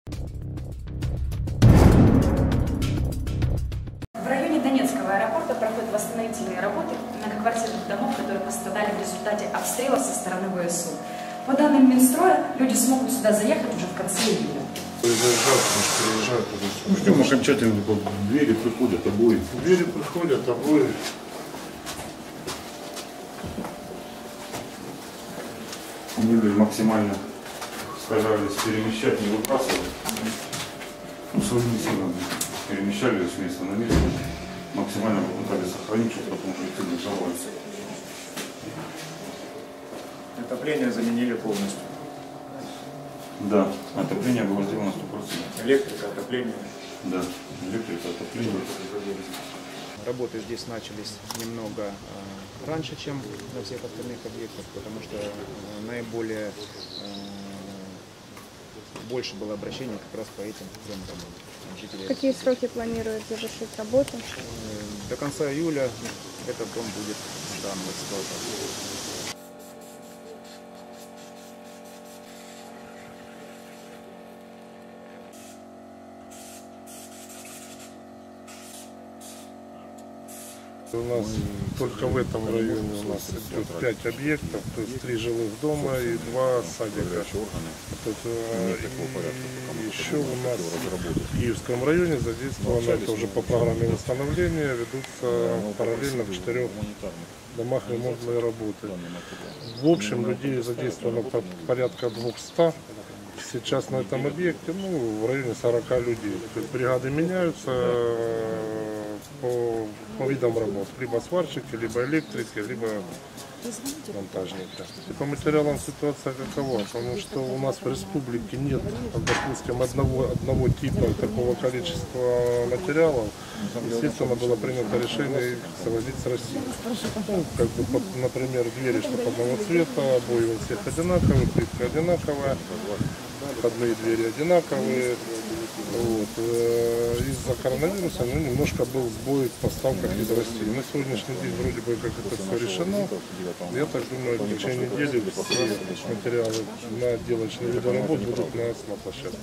В районе Донецкого аэропорта проходят восстановительные работы многоквартирных домов, которые пострадали в результате обстрела со стороны ВСУ. По данным Минстроя, люди смогут сюда заехать уже в конце июля. Ждем окончательно, двери приходят, обои. Двери приходят, обои. Мебель максимально старались перемещать, не выбрасывать. Своими силами перемещали с места на место. Максимально попытались сохранить, чтобы потом жильцы не жаловались. Отопление заменили полностью. Да, отопление было сделано 100%. Электрика, отопление. Да, электрика, отопление. Работы здесь начались немного раньше, чем на всех остальных объектах, потому что наиболее больше было обращений как раз по этим трем работам. Какие сроки планируют завершить работу? До конца июля этот дом будет сдан в эксплуатацию. У нас только в этом районе у нас идет 5 объектов, то есть 3 жилых дома и 2 садика. И еще у нас в Киевском районе задействовано, это уже по программе восстановления, ведутся параллельно в 4 домах ремонтные работы. В общем, людей задействовано порядка 200. Сейчас на этом объекте в районе 40 людей. То есть бригады меняются по видам работ. Либо сварщики, либо электрики, либо монтажники. По материалам ситуация какова? Потому что у нас в республике нет, допустим, одного типа такого количества материалов. Естественно, было принято решение их завозить с России. Например, двери, чтобы одного цвета, обои у всех одинаковые, плитка одинаковая, входные двери одинаковые. Из-за коронавируса немножко был сбой в поставках из России. На сегодняшний день вроде бы как это все решено. Я так думаю, в течение недели все материалы на отделочные виды работ будут у нас на площадке.